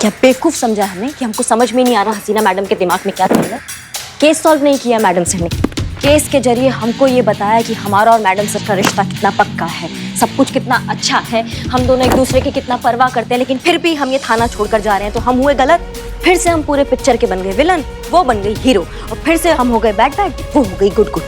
क्या बेवकूफ समझा हमें कि हमको समझ में नहीं आ रहा हसीना मैडम के दिमाग में क्या चल रहा है। केस सॉल्व नहीं किया मैडम सर ने। केस के जरिए हमको ये बताया कि हमारा और मैडम सर का रिश्ता कितना पक्का है, सब कुछ कितना अच्छा है, हम दोनों एक दूसरे की कितना परवाह करते हैं, लेकिन फिर भी हम ये थाना छोड़कर जा रहे हैं तो हम हुए गलत। फिर से हम पूरे पिक्चर के बन गए विलन, वो बन गई हीरो, और फिर से हम हो गए बैड, वो हो गई गुड।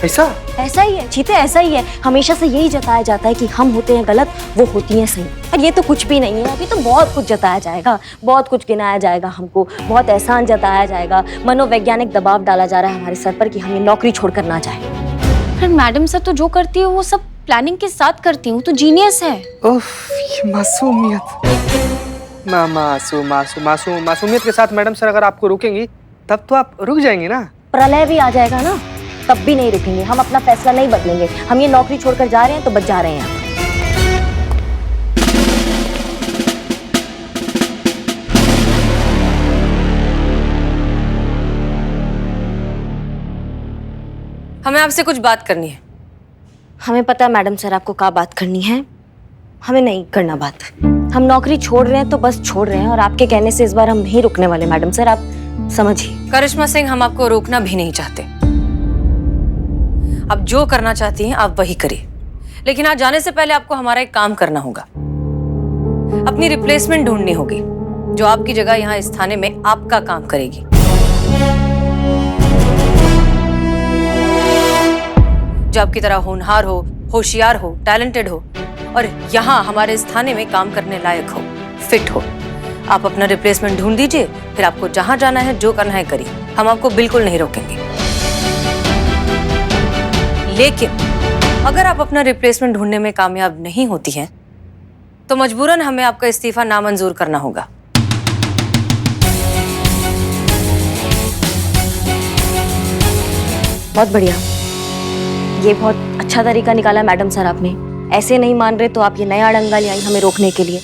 ऐसा ही है चीते, ऐसा ही है। हमेशा से यही जताया जाता है कि हम होते हैं गलत, वो होती हैं सही। और ये तो कुछ भी नहीं है। अभी तो बहुत कुछ जताया जाएगा, बहुत कुछ गिनाया जाएगा, हमको बहुत एहसान जताया जाएगा। मनोवैज्ञानिक दबाव डाला जा रहा है हमारे सर पर कि हम ये नौकरी छोड़कर ना जाए। फिर मैडम सर तो जो करती है वो सब प्लानिंग के साथ करती हूँ, तो जीनियस है। ये मासूमियत के साथ मैडम सर अगर आपको रोकेंगी तब तो आप रुक जाएंगी ना। प्रलय भी आ जाएगा ना, तब भी नहीं रुकेंगे। हम अपना फैसला नहीं बदलेंगे। हम ये नौकरी छोड़कर जा रहे हैं तो बच जा रहे हैं। हमें आपसे कुछ बात करनी है। हमें पता है मैडम सर आपको क्या बात करनी है, हमें नहीं करना बात। हम नौकरी छोड़ रहे हैं तो बस छोड़ रहे हैं, और आपके कहने से इस बार हम नहीं रुकने वाले मैडम सर, आप समझिए। करिश्मा सिंह, हम आपको रोकना भी नहीं चाहते। आप जो करना चाहती हैं आप वही करिए, लेकिन आज जाने से पहले आपको हमारा एक काम करना होगा। अपनी रिप्लेसमेंट ढूंढनी होगी जो आपकी जगह यहाँ इस थाने में आपका काम करेगी। जो आपकी तरह होनहार हो, होशियार हो, टैलेंटेड हो, और यहाँ हमारे इस थाने में काम करने लायक हो, फिट हो। आप अपना रिप्लेसमेंट ढूंढ दीजिए, फिर आपको जहां जाना है, जो करना है करिए। हम आपको बिल्कुल नहीं रोकेंगे। लेकिन अगर आप अपना रिप्लेसमेंट ढूंढने में कामयाब नहीं होती हैं, तो मजबूरन हमें आपका इस्तीफा नामंजूर करना होगा। बहुत बढ़िया, ये बहुत अच्छा तरीका निकाला मैडम सर आपने। ऐसे नहीं मान रहे तो आप ये नया डंगा ले आई हमें रोकने के लिए।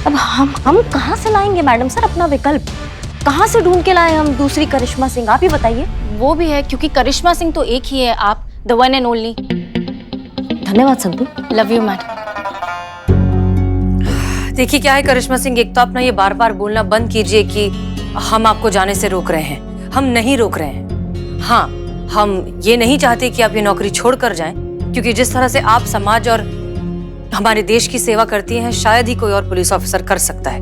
अब हम कहाँ से लाएंगे मैडम सर अपना विकल्प? कहाँ से ढूंढ के लाए हम दूसरी करिश्मा सिंह? आप ही बताइए। वो भी है, क्योंकि करिश्मा सिंह तो एक ही है, आप द वन एंड ओनली। धन्यवाद संतू। Love you madam. देखिए क्या है करिश्मा सिंह, एक तो आप ना ये बार बार बोलना बंद कीजिए कि हम आपको जाने से रोक रहे हैं। हम नहीं रोक रहे हैं। हाँ, हम ये नहीं चाहते कि आप ये नौकरी छोड़कर जाएं, क्योंकि जिस तरह से आप समाज और हमारे देश की सेवा करती हैं, शायद ही कोई और पुलिस ऑफिसर कर सकता है।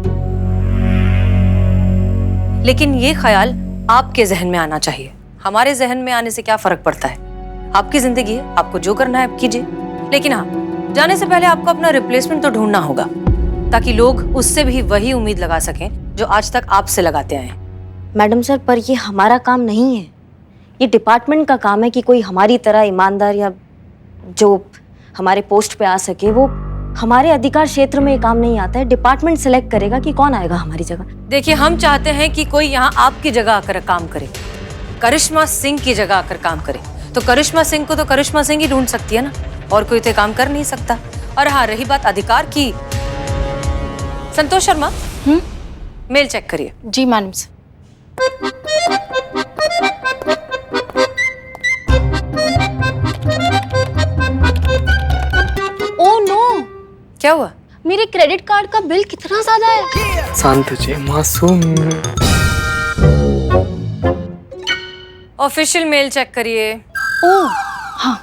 लेकिन ये ख्याल आपके जहन में आना चाहिए। हमारे जहन में आने से क्या फर्क पड़ता है? आपकी जिंदगी है, आपको जो करना है आप कीजिए। लेकिन हाँ, जाने से पहले आपको अपना रिप्लेसमेंट तो ढूंढना होगा, ताकि लोग उससे भी वही उम्मीद लगा सकें जो आज तक आपसे लगाते आए हैं। मैडम सर, पर ये हमारा काम नहीं है, ये डिपार्टमेंट का काम है कि कोई हमारी तरह ईमानदार या जो हमारे पोस्ट पे आ सके। वो हमारे अधिकार क्षेत्र में ये काम नहीं आता है। डिपार्टमेंट सिलेक्ट करेगा कि कौन आएगा हमारी जगह। देखिए, हम चाहते हैं कि कोई यहाँ आपकी जगह आकर काम करे, करिश्मा सिंह की जगह आकर काम करे। तो करिश्मा सिंह को तो करिश्मा सिंह ही ढूंढ सकती है ना, और कोई तो काम कर नहीं सकता। और हाँ, रही बात अधिकार की, संतोष शर्मा, मेल चेक करिए। जी मैडम सर। ओह नो, क्या हुआ? मेरे क्रेडिट कार्ड का बिल कितना ज्यादा है। शांत हो जाइए मासूम। ऑफिशियल मेल चेक करिए। ओह हाँ।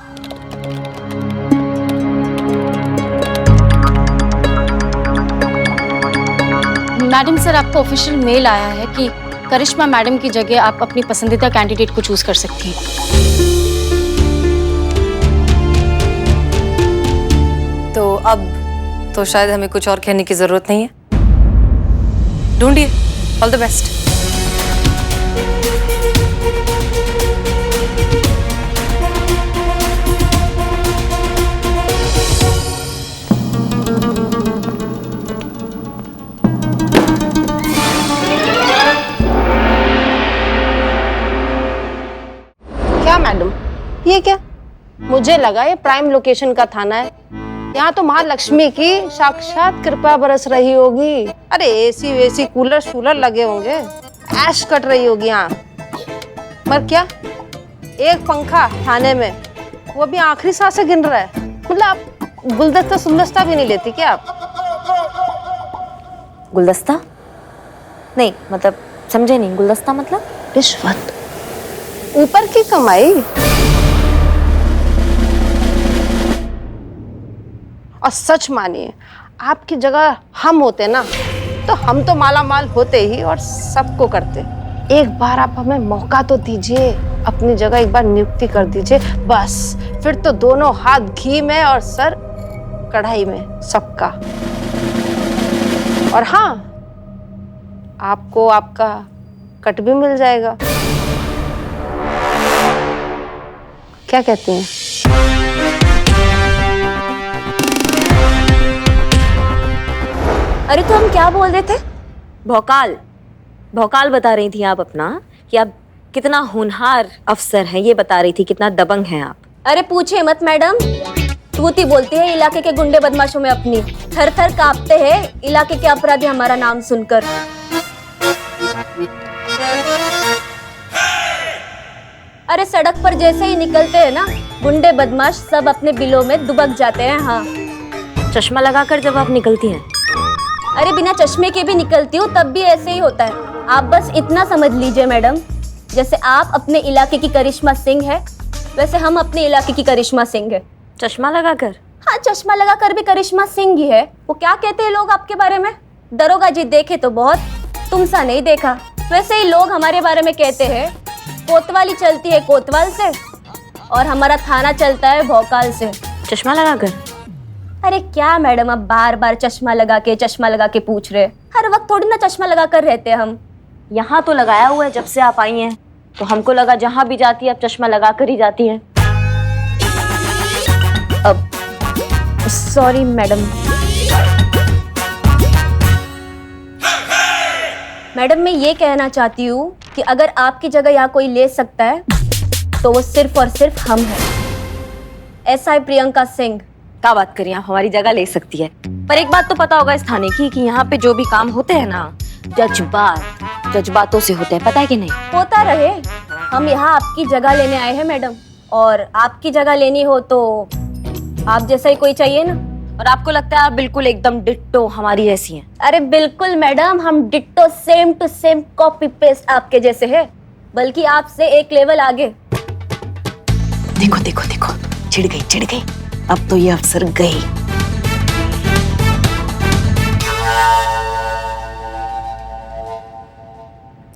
मैडम सर, आपको ऑफिशियल मेल आया है कि करिश्मा मैडम की जगह आप अपनी पसंदीदा कैंडिडेट को चूज कर सकती हैं। तो अब तो शायद हमें कुछ और कहने की जरूरत नहीं है। ढूंढिए। All the best. क्या मैडम, ये क्या? मुझे लगा ये प्राइम लोकेशन का थाना है। यहाँ तो महालक्ष्मी की साक्षात कृपा बरस रही होगी। अरे एसी वेसी कूलर शूलर लगे होंगे, ऐश कट रही होगी यहाँ। पर क्या, एक पंखा थाने में, वो भी आखिरी सांसें गिन रहा है। मतलब आप गुलदस्ता सुलदस्ता भी नहीं लेती क्या आप? गुलदस्ता? नहीं मतलब समझे नहीं, गुलदस्ता मतलब? रिश्वत, ऊपर की कमाई। और सच मानिए, आपकी जगह हम होते ना तो हम तो माला माल होते ही और सबको करते। एक बार आप हमें मौका तो दीजिए, अपनी जगह एक बार नियुक्ति कर दीजिए, बस फिर तो दोनों हाथ घी में और सर कढ़ाई में सबका। और हाँ, आपको आपका कट भी मिल जाएगा। क्या कहती हैं? अरे तो हम क्या बोल रहे थे? भौकाल, भौकाल बता रही थी आप अपना कि आप कितना होनहार अफसर हैं, ये बता रही थी, कितना दबंग हैं आप। अरे पूछे मत मैडम, तूती बोलती है इलाके के गुंडे बदमाशों में अपनी। थर थर कांपते हैं इलाके के अपराधी हमारा नाम सुनकर। अरे सड़क पर जैसे ही निकलते हैं ना, गुंडे बदमाश सब अपने बिलों में दुबक जाते हैं। हाँ, चश्मा लगाकर जब आप निकलती हैं? अरे बिना चश्मे के भी निकलती हूँ तब भी ऐसे ही होता है। आप बस इतना समझ लीजिए मैडम, जैसे आप अपने इलाके की करिश्मा सिंह है, वैसे हम अपने इलाके की करिश्मा सिंह है। चश्मा लगाकर? हाँ, चश्मा लगाकर भी करिश्मा सिंह ही है। वो क्या कहते हैं लोग आपके बारे में? दरोगा जी देखे तो बहुत, तुम सा नहीं देखा। वैसे ही लोग हमारे बारे में कहते हैं, कोतवाली चलती है कोतवाल से और हमारा थाना चलता है भौकाल से। चश्मा लगाकर? अरे क्या मैडम, अब बार बार चश्मा लगा के पूछ रहे? हर वक्त थोड़ी ना चश्मा लगा कर रहते हैं हम। यहाँ तो लगाया हुआ है जब से आप आई हैं, तो हमको लगा जहाँ भी जाती है आप चश्मा लगा कर ही जाती हैं। अब सॉरी मैडम। मैडम मैं ये कहना चाहती हूँ कि अगर आपकी जगह यहाँ कोई ले सकता है तो वो सिर्फ और सिर्फ हम हैं। SI प्रियंका सिंह। क्या बात करिए, आप हमारी जगह ले सकती है, पर एक बात तो पता होगा इस थाने की कि यहाँ पे जो भी काम होते हैं ना, जज्बातों से होते हैं, पता है कि नहीं? होता रहे, हम यहाँ आपकी जगह लेने आए हैं मैडम, और आपकी जगह लेनी हो तो आप जैसा ही कोई चाहिए ना। और आपको लगता है आप बिल्कुल एकदम डिट्टो हमारी जैसी हैं? अरे बिल्कुल मैडम, हम ditto same to same copy paste आपके जैसे हैं, बल्कि आपसे एक लेवल आगे। देखो देखो देखो, चिढ़ गई, अब तो ये अफसर गई।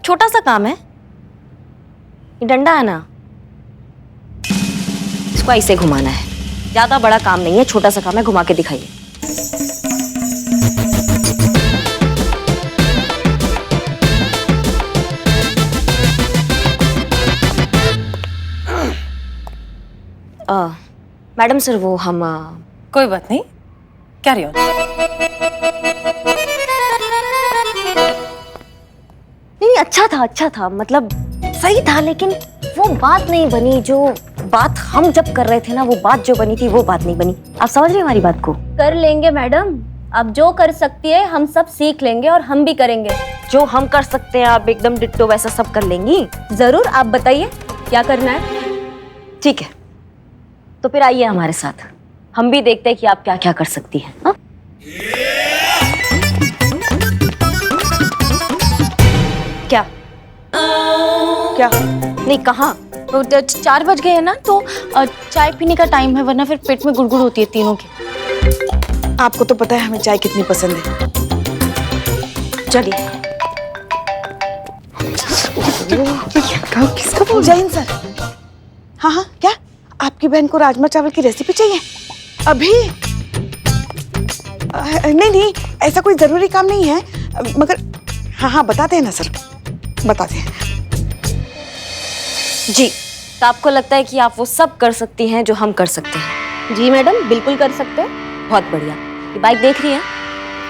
छोटा सा काम है, ये डंडा है ना, इसको ऐसे घुमाना है। ज्यादा बड़ा काम नहीं है, छोटा सा काम है, घुमा के दिखाइए। मैडम सर वो हम कोई बात नहीं, कैरी ऑन। नहीं अच्छा था मतलब सही था, लेकिन वो बात नहीं बनी जो बात हम जब कर रहे थे ना, वो बात जो बनी थी वो बात नहीं बनी। आप समझ रहे हैं हमारी बात को? कर लेंगे मैडम, आप जो कर सकती है हम सब सीख लेंगे और हम भी करेंगे। जो हम कर सकते हैं आप एकदम डिट्टो वैसा सब कर लेंगी? जरूर, आप बताइए क्या करना है। ठीक है, तो फिर आइए हमारे साथ, हम भी देखते हैं कि आप क्या क्या कर सकती हैं। हाँ? क्या क्या? नहीं, कहाँ? तो 4 बज गए हैं ना, तो चाय पीने का टाइम है, वरना फिर पेट में गुड़गुड़ होती है तीनों की। आपको तो पता है हमें चाय कितनी पसंद है। चलिए। किसका फोन? जय हिंद सर। हाँ, क्या आपकी बहन को राजमा चावल की रेसिपी चाहिए अभी? नहीं, ऐसा कोई जरूरी काम नहीं है, मगर हाँ बताते हैं ना सर, बताते हैं। जी, तो आपको लगता है कि आप वो सब कर सकती हैं जो हम कर सकते हैं? जी मैडम, बिल्कुल कर सकते हैं। बहुत बढ़िया। ये बाइक देख रही है?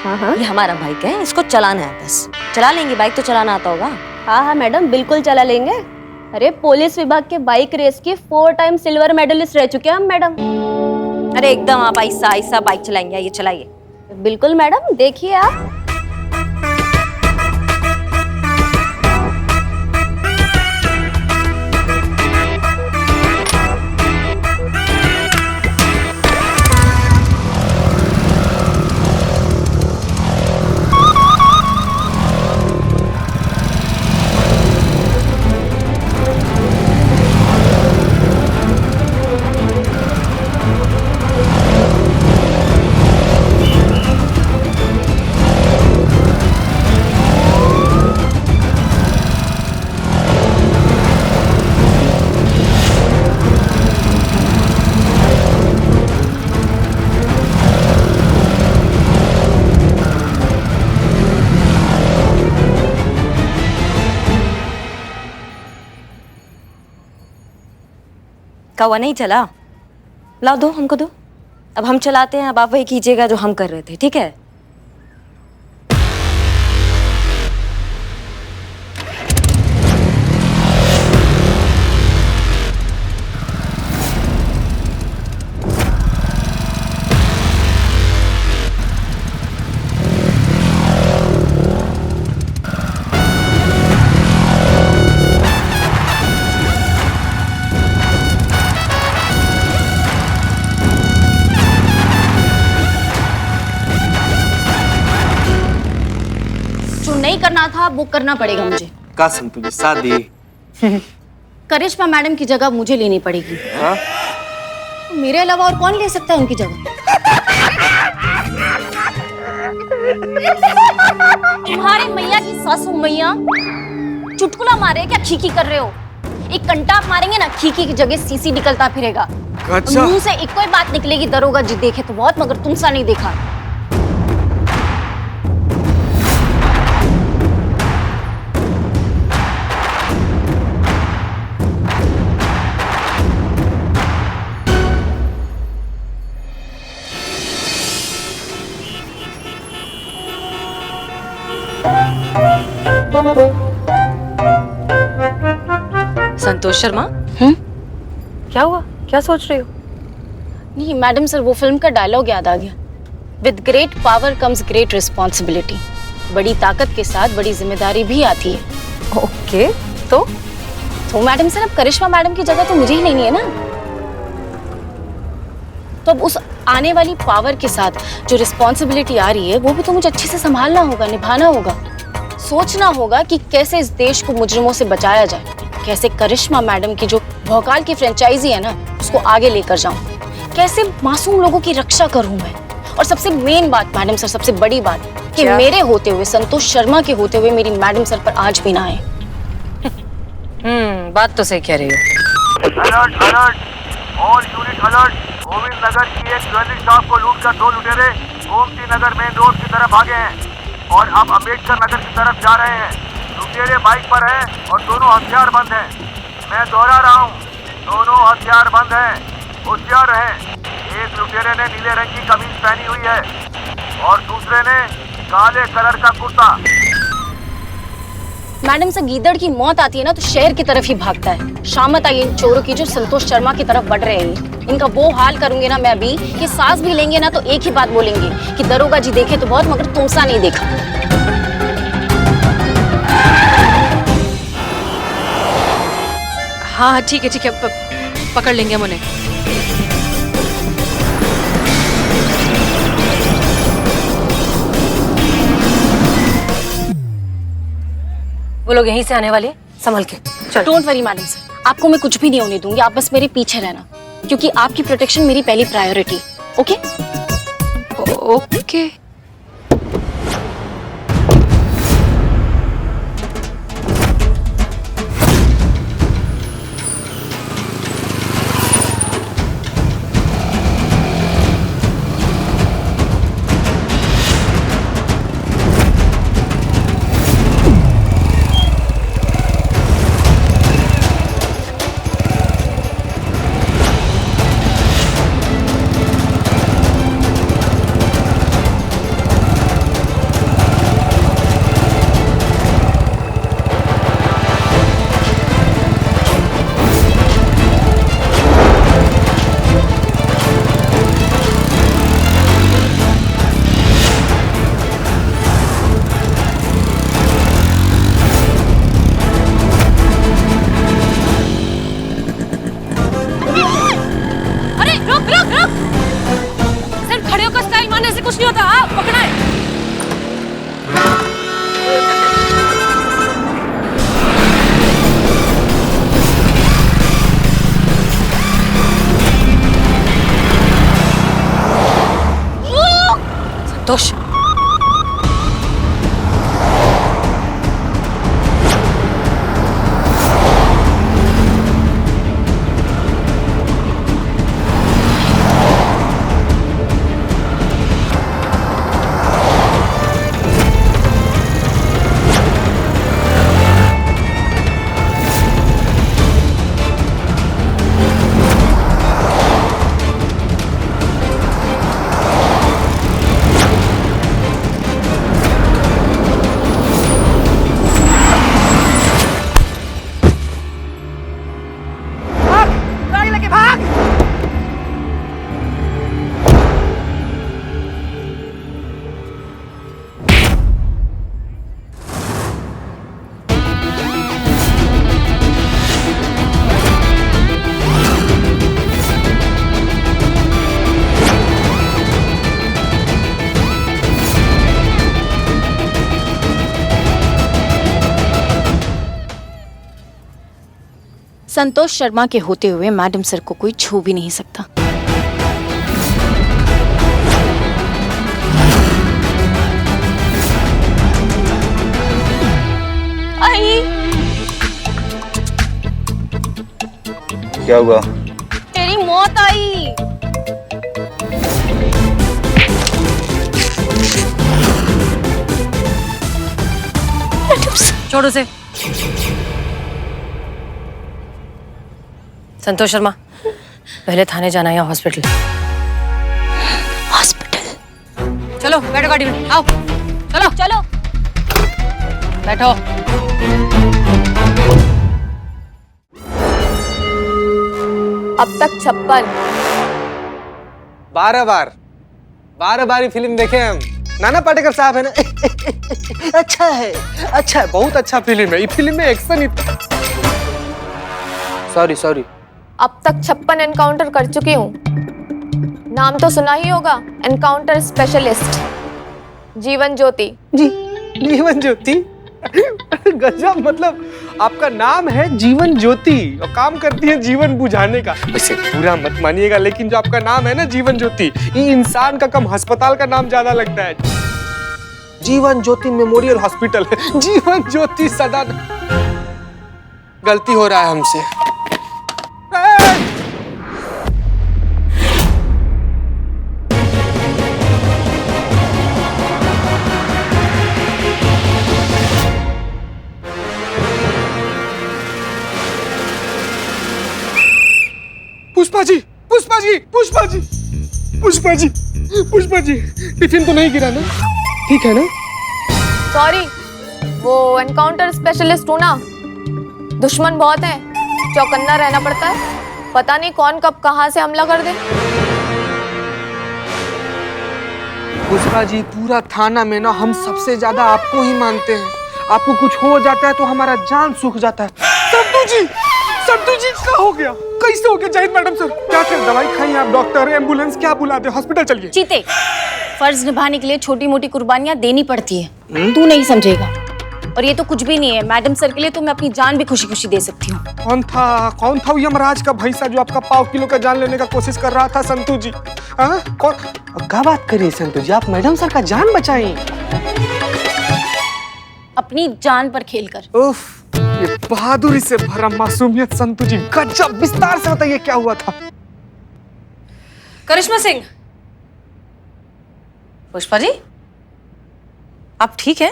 हाँ, ये हमारा बाइक है, इसको चलाना है बस। चला लेंगे? बाइक तो चलाना आता होगा? हाँ मैडम, बिल्कुल चला लेंगे। अरे पुलिस विभाग के बाइक रेस की 4 टाइम सिल्वर मेडलिस्ट रह चुके हैं हम मैडम। अरे एकदम आप ऐसा बाइक चलाएंगे, ये चलाइए। बिल्कुल मैडम, देखिए आप। कौवा नहीं चला? लाओ, दो हमको दो। अब हम चलाते हैं, अब आप वही कीजिएगा जो हम कर रहे थे, ठीक है? नहीं करना था वो करना पड़ेगा मुझे। कसम तुझे शादी। करिश्मा मैडम की जगह मुझे लेनी पड़ेगी। हाँ? मेरे अलावा और कौन ले सकता है उनकी जगह? तुम्हारे मैया की सासू मैया चुटकुला मारे क्या खीखी कर रहे हो? एक कंटा मारेंगे ना, खीखी की जगह सीसी निकलता फिरेगा। अच्छा। मुंह से एक कोई बात निकलेगी, दरोगा जी देखे तो बहुत, मगर तुमसा नहीं देखा। संतोष शर्मा, क्या हुआ? क्या सोच रही हो? नहीं मैडम सर, वो फिल्म का डायलॉग याद आ गया। With great power comes great responsibility. बड़ी ताकत के साथ बड़ी जिम्मेदारी भी आती है। ओके, तो मैडम सर, अब करिश्मा मैडम की जगह तो मुझे ही लेनी है ना। तो अब उस आने वाली पावर के साथ जो रिस्पॉन्सिबिलिटी आ रही है वो भी तो मुझे अच्छे से संभालना होगा, निभाना होगा। सोचना होगा कि कैसे इस देश को मुजरिमों से बचाया जाए, कैसे करिश्मा मैडम की जो भौकाल की फ्रेंचाइजी है ना उसको आगे लेकर जाऊं, कैसे मासूम लोगों की रक्षा करूं मैं। और सबसे मेन बात मैडम सर, सबसे बड़ी बात कि मेरे होते हुए, संतोष शर्मा के होते हुए मेरी मैडम सर पर आज भी ना आए। बात तो सही कह रही हो। Alert alert, all unit alert. Govind Nagar की एक ज्वेलरी शॉप को लूट कर 2 लुटेरे गोमती नगर मेन रोड की तरफ भागे हैं और अब अम्बेडकर नगर की तरफ जा रहे हैं। लुटेरे बाइक पर हैं और दोनों हथियार बंद हैं। मैं दोहरा रहा हूँ, दोनों हथियार बंद हैं, होशियार रहें। एक लुटेरे ने नीले रंग की कमीज पहनी हुई है और दूसरे ने काले कलर का कुर्ता। मैडम से गीदड़ की मौत आती है ना तो शहर की तरफ ही भागता है। शामत आई इन चोरों की जो संतोष शर्मा की तरफ बढ़ रहे हैं। इनका वो हाल करूंगी ना मैं अभी कि सांस भी लेंगे ना तो एक ही बात बोलेंगे कि दरोगा जी देखे तो बहुत, मगर तुमसा नहीं देखा। हाँ ठीक है, पकड़ लेंगे हम उन्हें। वो लोग यहीं से आने वाले, संभल के चल। डोंट वरी मैडम सर, आपको मैं कुछ भी नहीं होने दूंगी। आप बस मेरे पीछे रहना, क्योंकि आपकी प्रोटेक्शन मेरी पहली प्रायोरिटी। Okay okay. कुछ नहीं होता। आप पकड़ा है। संतोष, संतोष शर्मा के होते हुए मैडम सर को कोई छू भी नहीं सकता। आई, क्या हुआ? तेरी मौत आई। छोड़ो से। संतोष शर्मा, पहले थाने जाना है या हॉस्पिटल? हॉस्पिटल। चलो बैठो गाड़ी में, आओ चलो चलो। बैठो। अब तक 56। 12 बार ही फिल्म देखे हम। नाना पाटेकर साहब है ना। अच्छा है, बहुत अच्छा फिल्म है। ये फिल्म में एक्शन सॉरी। अब तक 56 एनकाउंटर कर चुकी हूँ। नाम तो सुना ही होगा, एनकाउंटर स्पेशलिस्ट जीवन ज्योति। जीवन ज्योति। गजब, मतलब आपका नाम है जीवन ज्योति और काम करती है जीवन बुझाने का। वैसे पूरा मत मानिएगा, लेकिन जो आपका नाम है ना जीवन ज्योति, ये इंसान का कम अस्पताल का नाम ज्यादा लगता है। जीवन ज्योति मेमोरियल हॉस्पिटल है। जीवन ज्योति सदा। गलती हो रहा है हमसे। पुष्पा जी, टिफिन तो नहीं गिरा ना? ठीक है ना? सॉरी, वो एनकाउंटर स्पेशलिस्ट हूँ ना, दुश्मन बहुत है, चौकन्ना रहना पड़ता है। पता नहीं कौन कब कहाँ से हमला कर दे। पुष्पा जी, पूरा थाना में ना हम सबसे ज्यादा आपको ही मानते हैं। आपको कुछ हो जाता है तो हमारा जान सूख जाता है। संतु जी क्या हो गया? कैसे हो गया? जाहिद मैडम सर क्या कर, दवाई खाई आप? डॉक्टर, एम्बुलेंस क्या बुला दे? हॉस्पिटल चलिए। चीते, फर्ज निभाने के लिए छोटी मोटी कुर्बानियां देनी पड़ती है। तू नहीं समझेगा। और ये तो कुछ भी नहीं है, मैडम सर के लिए तो मैं अपनी जान भी खुशी खुशी दे सकती हूँ। कौन था वो यमराज का भैंसा जो आपका 1.5 किलो का जान लेने का कोशिश कर रहा था? संतु जी, कौन? क्या बात करिए संतु जी, आप मैडम सर का जान बचाई अपनी जान पर खेलकर। उफ, ये बहादुरी से भरा मासूमियत। संतु जी गजब, विस्तार से बताइए क्या हुआ था? करिश्मा सिंह। पुष्पा जी, आप ठीक हैं?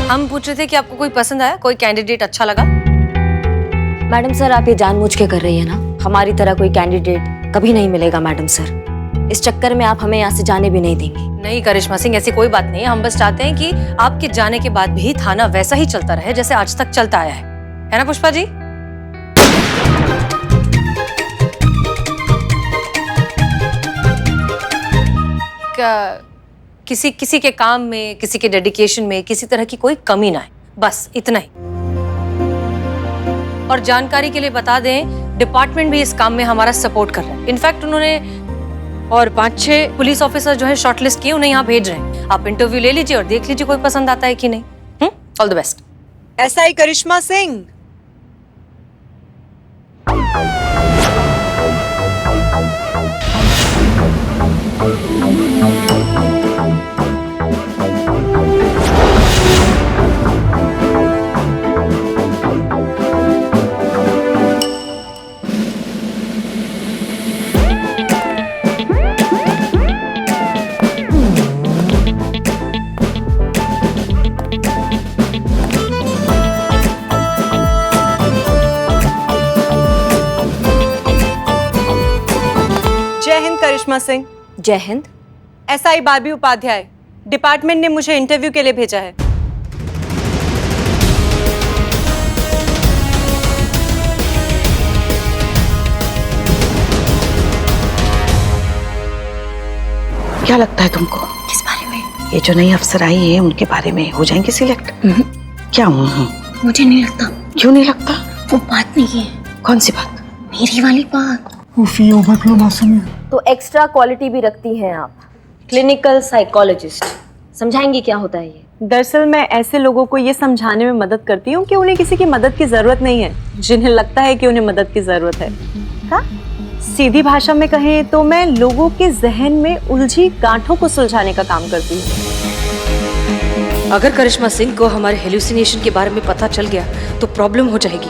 हम पूछ रहे थे कि आपको कोई पसंद आया, कोई कैंडिडेट अच्छा लगा? मैडम सर, आप ये जानबूझ के कर रही है ना? हमारी तरह कोई कैंडिडेट कभी नहीं मिलेगा मैडम सर। इस चक्कर में आप हमें यहाँ से जाने भी नहीं देंगी। नहीं करिश्मा सिंह, ऐसी कोई बात नहीं है। हम बस चाहते हैं कि आपके जाने के बाद भी थाना वैसा ही चलता रहे जैसे आज तक चलता आया है ना पुष्पा जी? किसी के काम में, किसी के डेडिकेशन में किसी तरह की कोई कमी ना है, बस इतना ही। और जानकारी के लिए बता दें, डिपार्टमेंट भी इस काम में हमारा सपोर्ट कर रहा है। इनफैक्ट उन्होंने और 5-6 पुलिस ऑफिसर जो है शॉर्टलिस्ट किए, उन्हें यहाँ भेज रहे हैं। आप इंटरव्यू ले लीजिए और देख लीजिए कोई पसंद आता है कि नहीं। All the best. SI Karishma Singh. जय हिंद करिश्मा सिंह। जय हिंद। एसआई बारबी उपाध्याय, डिपार्टमेंट ने मुझे इंटरव्यू के लिए भेजा है। क्या लगता है तुमको? किस बारे में? ये जो नई अफसर आई है उनके बारे में हो जाएंगे सिलेक्ट? क्या मुझे नहीं लगता। क्यों नहीं लगता? वो बात नहीं है। कौन सी बात? मेरी वाली बात। तो एक्स्ट्रा क्वालिटी भी रखती हैं आप। क्लिनिकल साइकोलॉजिस्ट, समझाएंगी क्या होता है ये? दरअसल मैं ऐसे लोगों को ये समझाने में मदद करती हूँ कि उन्हें किसी की मदद की जरूरत नहीं है, जिन्हें लगता है कि उन्हें मदद की जरूरत है। हाँ? सीधी भाषा में कहें तो मैं लोगों के जहन में उलझी गांठों को सुलझाने का काम करती हूँ। अगर करिश्मा सिंह को हमारे हेलुसिनेशन के बारे में पता चल गया तो प्रॉब्लम हो जाएगी।